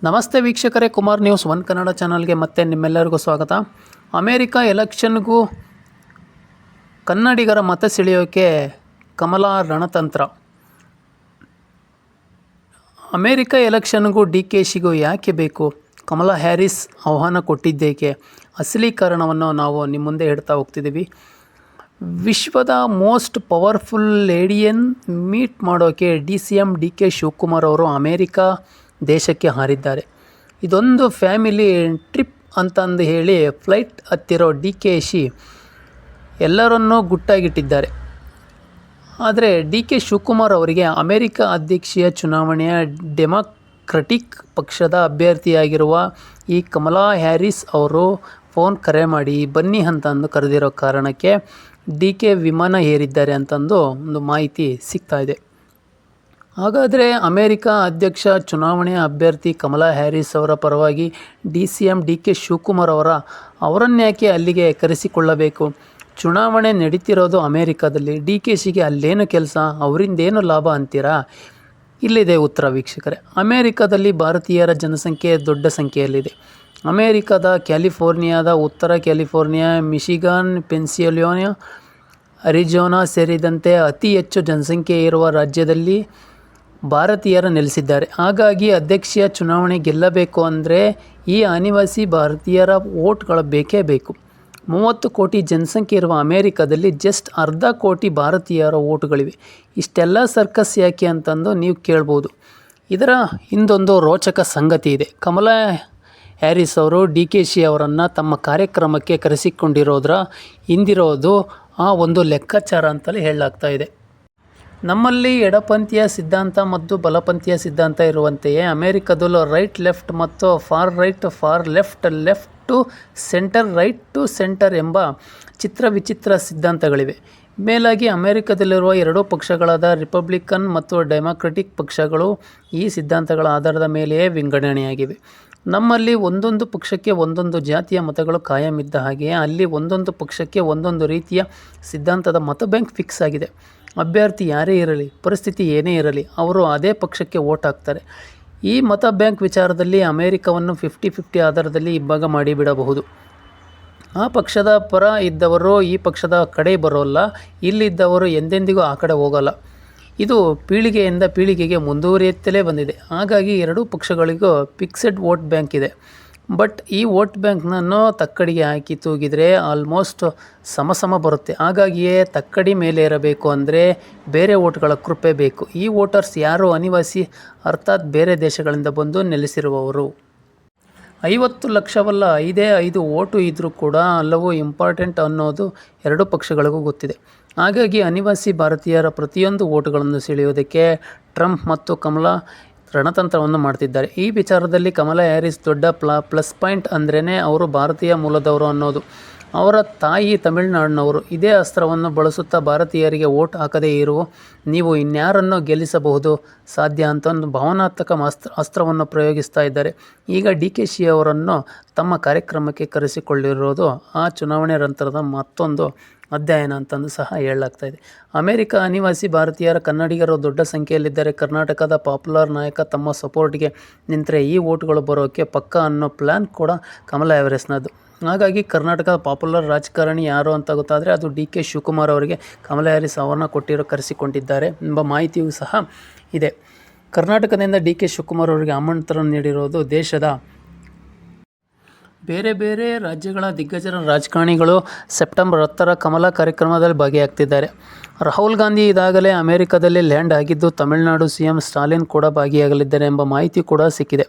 ನಮಸ್ತೆ ವೀಕ್ಷಕರೇ, Kumar news one Kannada ಚಾನಲ್ಗೆ ಮತ್ತೆ ನಿಮ್ಮೆಲ್ಲರಿಗೂ ಸ್ವಾಗತ. ಅಮೇರಿಕ ಎಲೆಕ್ಷನ್ಗೂ ಕನ್ನಡಿಗರ ಮತ ಸೆಳೆಯೋಕೆ ಕಮಲಾ ರಣತಂತ್ರ. ಅಮೇರಿಕ ಎಲೆಕ್ಷನ್ಗೂ DKಶಿಗೂ ಯಾಕೆ ಬೇಕು? ಕಮಲಾ ಹ್ಯಾರಿಸ್ ಆಹ್ವಾನ ಕೊಟ್ಟಿದ್ದೇಕೆ? ಅಸಲಿ ಕಾರಣವನ್ನು ನಾವು ನಿಮ್ಮ ಮುಂದೆ ಹೇಳ್ತಾ ಹೋಗ್ತಿದ್ದೀವಿ. ವಿಶ್ವದ ಮೋಸ್ಟ್ ಪವರ್ಫುಲ್ ಲೇಡಿಯನ್ನು ಮೀಟ್ ಮಾಡೋಕ್ಕೆ CM DK ಶಿವಕುಮಾರ್ ಅವರು ಅಮೇರಿಕ ದೇಶಕ್ಕೆ ಹಾರಿದ್ದಾರೆ. ಇದೊಂದು ಫ್ಯಾಮಿಲಿ ಟ್ರಿಪ್ ಅಂತಂದು ಹೇಳಿ ಫ್ಲೈಟ್ ಹತ್ತಿರೋ DKಶಿ ಎಲ್ಲರನ್ನೂ ಗುಟ್ಟಾಗಿಟ್ಟಿದ್ದಾರೆ. ಆದರೆ DK ಶಿವಕುಮಾರ್ ಅವರಿಗೆ ಅಮೇರಿಕ ಅಧ್ಯಕ್ಷೀಯ ಚುನಾವಣೆಯ ಡೆಮಾಕ್ರಟಿಕ್ ಪಕ್ಷದ ಅಭ್ಯರ್ಥಿಯಾಗಿರುವ ಈ ಕಮಲಾ ಹ್ಯಾರಿಸ್ ಅವರು ಕರೆ ಮಾಡಿ ಬನ್ನಿ ಅಂತಂದು ಕರೆದಿರೋ ಕಾರಣಕ್ಕೆ DK ವಿಮಾನ ಏರಿದ್ದಾರೆ ಅಂತಂದು ಒಂದು ಮಾಹಿತಿ ಸಿಗ್ತಾ ಇದೆ. ಹಾಗಾದರೆ ಅಮೇರಿಕ ಅಧ್ಯಕ್ಷ ಚುನಾವಣೆಯ ಅಭ್ಯರ್ಥಿ ಕಮಲಾ ಹ್ಯಾರಿಸ್ ಅವರ ಪರವಾಗಿ CM DK ಶಿವಕುಮಾರ್ ಅವರನ್ನೇಕೆ ಅಲ್ಲಿಗೆ ಕರೆಸಿಕೊಳ್ಳಬೇಕು? ಚುನಾವಣೆ ನಡೀತಿರೋದು ಅಮೇರಿಕಾದಲ್ಲಿ. DKಶಿಗೆ ಅಲ್ಲೇನು ಕೆಲಸ? ಅವರಿಂದೇನು ಲಾಭ ಅಂತೀರಾ? ಇಲ್ಲಿದೆ ಉತ್ತರ ವೀಕ್ಷಕರೇ. ಅಮೇರಿಕಾದಲ್ಲಿ ಭಾರತೀಯರ ಜನಸಂಖ್ಯೆ ದೊಡ್ಡ ಸಂಖ್ಯೆಯಲ್ಲಿದೆ. ಅಮೇರಿಕಾದ ಕ್ಯಾಲಿಫೋರ್ನಿಯಾದ ಉತ್ತರ ಕ್ಯಾಲಿಫೋರ್ನಿಯಾ, ಮಿಶಿಗಾನ್, ಪೆನ್ಸಿಲ್ವೇನಿಯಾ, ಅರಿಜೋನಾ ಸೇರಿದಂತೆ ಅತಿ ಹೆಚ್ಚು ಜನಸಂಖ್ಯೆ ಇರುವ ರಾಜ್ಯದಲ್ಲಿ ಭಾರತೀಯರು ನೆಲೆಸಿದ್ದಾರೆ. ಹಾಗಾಗಿ ಅಧ್ಯಕ್ಷೀಯ ಚುನಾವಣೆ ಗೆಲ್ಲಬೇಕು ಅಂದರೆ ಈ ಅನಿವಾಸಿ ಭಾರತೀಯರ ವೋಟ್ಗಳು ಬೇಕೇ ಬೇಕು. 30 ಕೋಟಿ ಜನಸಂಖ್ಯೆ ಇರುವ ಅಮೇರಿಕಾದಲ್ಲಿ ಜಸ್ಟ್ ಅರ್ಧ ಕೋಟಿ ಭಾರತೀಯರ ವೋಟುಗಳಿವೆ. ಇಷ್ಟೆಲ್ಲ ಸರ್ಕಸ್ ಯಾಕೆ ಅಂತಂದು ನೀವು ಕೇಳ್ಬೋದು. ಇದರ ಹಿಂದೊಂದು ರೋಚಕ ಸಂಗತಿ ಇದೆ. ಕಮಲಾ ಹ್ಯಾರಿಸ್ ಅವರು DKಶಿ ಅವರನ್ನು ತಮ್ಮ ಕಾರ್ಯಕ್ರಮಕ್ಕೆ ಕರೆಸಿಕೊಂಡಿರೋದ್ರ ಹಿಂದಿರೋದು ಆ ಒಂದು ಲೆಕ್ಕಾಚಾರ ಅಂತಲೇ ಹೇಳಲಾಗ್ತಾ ಇದೆ. ನಮ್ಮಲ್ಲಿ ಎಡಪಂಥೀಯ ಸಿದ್ಧಾಂತ ಮತ್ತು ಬಲಪಂಥೀಯ ಸಿದ್ಧಾಂತ ಇರುವಂತೆಯೇ ಅಮೇರಿಕದಲ್ಲೂ ರೈಟ್ ಲೆಫ್ಟ್ ಮತ್ತು far right far left, left to center, right to center ಎಂಬ ವಿಚಿತ್ರ ಸಿದ್ಧಾಂತಗಳಿವೆ. ಮೇಲಾಗಿ ಅಮೇರಿಕದಲ್ಲಿರುವ ಎರಡೂ ಪಕ್ಷಗಳಾದ ರಿಪಬ್ಲಿಕನ್ ಮತ್ತು ಡೆಮಾಕ್ರಟಿಕ್ ಪಕ್ಷಗಳು ಈ ಸಿದ್ಧಾಂತಗಳ ಆಧಾರದ ಮೇಲೆಯೇ ವಿಂಗಡಣೆಯಾಗಿವೆ. ನಮ್ಮಲ್ಲಿ ಒಂದೊಂದು ಪಕ್ಷಕ್ಕೆ ಒಂದೊಂದು ಜಾತಿಯ ಮತಗಳು ಕಾಯಂ ಇದ್ದ ಹಾಗೆಯೇ ಅಲ್ಲಿ ಒಂದೊಂದು ಪಕ್ಷಕ್ಕೆ ಒಂದೊಂದು ರೀತಿಯ ಸಿದ್ಧಾಂತದ ಮತ ಬ್ಯಾಂಕ್ ಫಿಕ್ಸ್ ಆಗಿದೆ. ಅಭ್ಯರ್ಥಿ ಯಾರೇ ಇರಲಿ, ಪರಿಸ್ಥಿತಿ ಏನೇ ಇರಲಿ, ಅವರು ಅದೇ ಪಕ್ಷಕ್ಕೆ ವೋಟ್ ಹಾಕ್ತಾರೆ. ಈ ಮತ ಬ್ಯಾಂಕ್ ವಿಚಾರದಲ್ಲಿ ಅಮೇರಿಕವನ್ನು 50-50 ಆಧಾರದಲ್ಲಿ ಇಬ್ಬಾಗ ಮಾಡಿಬಿಡಬಹುದು. ಆ ಪಕ್ಷದ ಪರ ಇದ್ದವರು ಈ ಪಕ್ಷದ ಕಡೆ ಬರೋಲ್ಲ, ಇಲ್ಲಿದ್ದವರು ಎಂದೆಂದಿಗೂ ಆ ಕಡೆ ಹೋಗಲ್ಲ. ಇದು ಪೀಳಿಗೆಯಿಂದ ಪೀಳಿಗೆಗೆ ಮುಂದುವರಿಯುತ್ತಲೇ ಬಂದಿದೆ. ಹಾಗಾಗಿ ಎರಡೂ ಪಕ್ಷಗಳಿಗೂ ಫಿಕ್ಸೆಡ್ ವೋಟ್ ಬ್ಯಾಂಕ್ ಇದೆ. ಬಟ್ ಈ ವೋಟ್ ಬ್ಯಾಂಕ್ನನ್ನು ತಕ್ಕಡಿಗೆ ಹಾಕಿ ತೂಗಿದರೆ ಆಲ್ಮೋಸ್ಟ್ ಸಮ ಬರುತ್ತೆ. ಹಾಗಾಗಿಯೇ ತಕ್ಕಡಿ ಮೇಲೆ ಇರಬೇಕು ಅಂದರೆ ಬೇರೆ ವೋಟ್ಗಳ ಕೃಪೆ ಬೇಕು. ಈ ವೋಟರ್ಸ್ ಯಾರು? ಅನಿವಾಸಿ, ಅರ್ಥಾತ್ ಬೇರೆ ದೇಶಗಳಿಂದ ಬಂದು ನೆಲೆಸಿರುವವರು. 50 ಲಕ್ಷವಲ್ಲ, 5 ವೋಟು ಇದ್ದರೂ ಕೂಡ ಹಲವು ಇಂಪಾರ್ಟೆಂಟ್ ಅನ್ನೋದು ಎರಡೂ ಪಕ್ಷಗಳಿಗೂ ಗೊತ್ತಿದೆ. ಹಾಗಾಗಿ ಅನಿವಾಸಿ ಭಾರತೀಯರ ಪ್ರತಿಯೊಂದು ವೋಟುಗಳನ್ನು ಸೆಳೆಯೋದಕ್ಕೆ ಟ್ರಂಪ್ ಮತ್ತು ಕಮಲಾ ರಣತಂತ್ರವನ್ನು ಮಾಡ್ತಿದ್ದಾರೆ. ಈ ವಿಚಾರದಲ್ಲಿ ಕಮಲಾ ಹ್ಯಾರಿಸ್ ದೊಡ್ಡ ಪ್ಲಸ್ ಪಾಯಿಂಟ್ ಅಂದ್ರೇ ಅವರು ಭಾರತೀಯ ಮೂಲದವರು ಅನ್ನೋದು. ಅವರ ತಾಯಿ ತಮಿಳುನಾಡಿನವರು. ಇದೇ ಅಸ್ತ್ರವನ್ನು ಬಳಸುತ್ತಾ ಭಾರತೀಯರಿಗೆ ವೋಟ್ ಹಾಕದೇ ಇರುವ ನೀವು ಇನ್ಯಾರನ್ನು ಗೆಲ್ಲಿಸಬಹುದು ಸಾಧ್ಯ ಅಂತ ಒಂದು ಭಾವನಾತ್ಮಕ ಅಸ್ತ್ರವನ್ನು ಪ್ರಯೋಗಿಸ್ತಾ ಇದ್ದಾರೆ. ಈಗ DKಶಿ ಅವರನ್ನು ತಮ್ಮ ಕಾರ್ಯಕ್ರಮಕ್ಕೆ ಕರೆಸಿಕೊಳ್ಳಿರೋದು ಆ ಚುನಾವಣೆ ನಂತರದ ಮತ್ತೊಂದು ಅಧ್ಯಯನ ಅಂತಂದು ಸಹ ಹೇಳಲಾಗ್ತಾ ಇದೆ. ಅಮೇರಿಕ ಅನಿವಾಸಿ ಭಾರತೀಯರ ಕನ್ನಡಿಗರು ದೊಡ್ಡ ಸಂಖ್ಯೆಯಲ್ಲಿದ್ದರೆ ಕರ್ನಾಟಕದ ಪಾಪ್ಯುಲರ್ ನಾಯಕ ತಮ್ಮ ಸಪೋರ್ಟ್ಗೆ ನಿಂತರೆ ಈ ವೋಟ್ಗಳು ಬರೋಕ್ಕೆ ಪಕ್ಕ ಅನ್ನೋ ಪ್ಲ್ಯಾನ್ ಕೂಡ ಕಮಲಾ ಹ್ಯಾರಿಸ್ನದ್ದು. ಹಾಗಾಗಿ ಕರ್ನಾಟಕದ ಪಾಪ್ಯುಲರ್ ರಾಜಕಾರಣಿ ಯಾರು ಅಂತ ಗೊತ್ತಾದರೆ ಅದು DK ಶಿವಕುಮಾರ್ ಅವರಿಗೆ ಕಮಲಾ ಹ್ಯಾರಿಸ್ ಅವರನ್ನು ಕರೆಸಿಕೊಂಡಿದ್ದಾರೆ ಎಂಬ ಮಾಹಿತಿಯೂ ಸಹ ಇದೆ. ಕರ್ನಾಟಕದಿಂದ DK ಶಿವಕುಮಾರ್ ಅವರಿಗೆ ಆಮಂತ್ರಣ ನೀಡಿರೋದು ದೇಶದ ಬೇರೆ ಬೇರೆ ರಾಜ್ಯಗಳ ದಿಗ್ಗಜರ ರಾಜಕಾರಣಿಗಳು ಸೆಪ್ಟೆಂಬರ್ 10ರ ಕಮಲಾ ಕಾರ್ಯಕ್ರಮದಲ್ಲಿ ಭಾಗಿಯಾಗ್ತಿದ್ದಾರೆ. ರಾಹುಲ್ ಗಾಂಧಿ ಇದಾಗಲೇ ಅಮೆರಿಕದಲ್ಲಿ ಲ್ಯಾಂಡ್ ಆಗಿದ್ದು ತಮಿಳುನಾಡು CM ಸ್ಟಾಲಿನ್ ಕೂಡ ಭಾಗಿಯಾಗಲಿದ್ದಾರೆ ಎಂಬ ಮಾಹಿತಿ ಕೂಡ ಸಿಕ್ಕಿದೆ.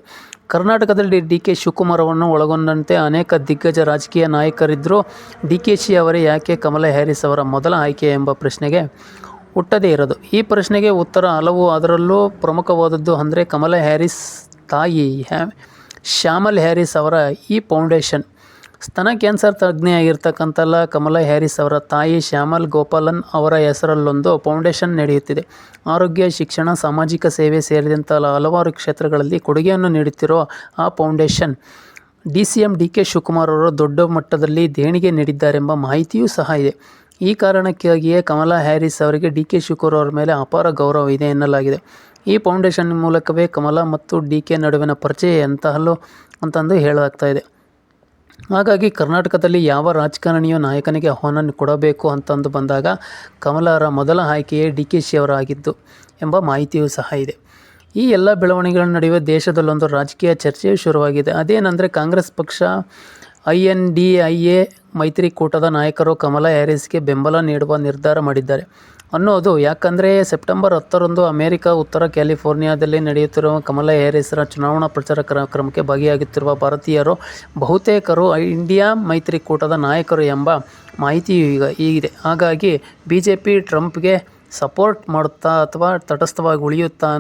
ಕರ್ನಾಟಕದಲ್ಲಿ DK ಶಿವಕುಮಾರ್ ಅವರನ್ನು ಒಳಗೊಂಡಂತೆ ಅನೇಕ ದಿಗ್ಗಜ ರಾಜಕೀಯ ನಾಯಕರಿದ್ದರೂ DKಶಿ ಅವರೇ ಯಾಕೆ ಕಮಲಾ ಹ್ಯಾರಿಸ್ ಅವರ ಮೊದಲ ಆಯ್ಕೆ ಎಂಬ ಪ್ರಶ್ನೆಗೆ ಹುಟ್ಟದೇ ಇರೋದು. ಈ ಪ್ರಶ್ನೆಗೆ ಉತ್ತರ ಹಲವು. ಅದರಲ್ಲೂ ಪ್ರಮುಖವಾದದ್ದು ಅಂದರೆ ಕಮಲಾ ಹ್ಯಾರಿಸ್ ತಾಯಿ ಶ್ಯಾಮಲ್ ಹ್ಯಾರಿಸ್ ಅವರ ಈ ಫೌಂಡೇಶನ್. ಸ್ತನ ಕ್ಯಾನ್ಸರ್ ತಜ್ಞೆಯಾಗಿರ್ತಕ್ಕಂಥ ಕಮಲಾ ಹ್ಯಾರಿಸ್ ಅವರ ತಾಯಿ ಶ್ಯಾಮಲ್ ಗೋಪಾಲನ್ ಅವರ ಹೆಸರಲ್ಲೊಂದು ಫೌಂಡೇಶನ್ ನಡೆಯುತ್ತಿದೆ. ಆರೋಗ್ಯ, ಶಿಕ್ಷಣ, ಸಾಮಾಜಿಕ ಸೇವೆ ಸೇರಿದಂತೆ ಹಲವಾರು ಕ್ಷೇತ್ರಗಳಲ್ಲಿ ಕೊಡುಗೆಯನ್ನು ನೀಡುತ್ತಿರುವ ಆ ಫೌಂಡೇಶನ್ CM DK ಶಿವಕುಮಾರ್ ಅವರು ದೊಡ್ಡ ಮಟ್ಟದಲ್ಲಿ ದೇಣಿಗೆ ನೀಡಿದ್ದಾರೆಂಬ ಮಾಹಿತಿಯೂ ಸಹ ಇದೆ. ಈ ಕಾರಣಕ್ಕಾಗಿಯೇ ಕಮಲಾ ಹ್ಯಾರಿಸ್ ಅವರಿಗೆ DK ಶಿವಕುಮಾರ್ ಅವರ ಮೇಲೆ ಅಪಾರ ಗೌರವ ಇದೆ ಎನ್ನಲಾಗಿದೆ. ಈ ಫೌಂಡೇಶನ್ ಮೂಲಕವೇ ಕಮಲ ಮತ್ತು DK ನಡುವಿನ ಪರಿಚಯ ಅಂತಂದು ಹೇಳಲಾಗ್ತಾ ಇದೆ. ಹಾಗಾಗಿ ಕರ್ನಾಟಕದಲ್ಲಿ ಯಾವ ರಾಜಕಾರಣಿಯು ನಾಯಕನಿಗೆ ಆಹ್ವಾನ ಕೊಡಬೇಕು ಅಂತಂದು ಬಂದಾಗ ಕಮಲರ ಮೊದಲ ಆಯ್ಕೆಯೇ DKಶ ಅವರಾಗಿದ್ದು ಎಂಬ ಮಾಹಿತಿಯೂ ಸಹ ಇದೆ. ಈ ಎಲ್ಲ ಬೆಳವಣಿಗೆಗಳ ನಡುವೆ ದೇಶದಲ್ಲೊಂದು ರಾಜಕೀಯ ಚರ್ಚೆಯೂ ಶುರುವಾಗಿದೆ. ಅದೇನೆಂದರೆ ಕಾಂಗ್ರೆಸ್ ಪಕ್ಷ INDIA ಮೈತ್ರಿಕೂಟದ ನಾಯಕರು ಕಮಲಾ ಹ್ಯಾರಿಸ್ಗೆ ಬೆಂಬಲ ನೀಡುವ ನಿರ್ಧಾರ ಮಾಡಿದ್ದಾರೆ ಅನ್ನೋದು. ಯಾಕಂದರೆ ಸೆಪ್ಟೆಂಬರ್ 10ರಂದು ಅಮೆರಿಕ ಉತ್ತರ ಕ್ಯಾಲಿಫೋರ್ನಿಯಾದಲ್ಲಿ ನಡೆಯುತ್ತಿರುವ ಕಮಲಾ ಹ್ಯಾರಿಸ್ರ ಚುನಾವಣಾ ಪ್ರಚಾರ ಕ್ರಮಕ್ಕೆ ಭಾಗಿಯಾಗುತ್ತಿರುವ ಭಾರತೀಯರು ಬಹುತೇಕರು ಇಂಡಿಯಾ ಮೈತ್ರಿಕೂಟದ ನಾಯಕರು ಎಂಬ ಮಾಹಿತಿಯೂ ಇದೆ. ಹಾಗಾಗಿ BJP ಟ್ರಂಪ್ಗೆ ಸಪೋರ್ಟ್ ಮಾಡುತ್ತಾ ಅಥವಾ ತಟಸ್ಥವಾಗಿ ಉಳಿಯುತ್ತಾ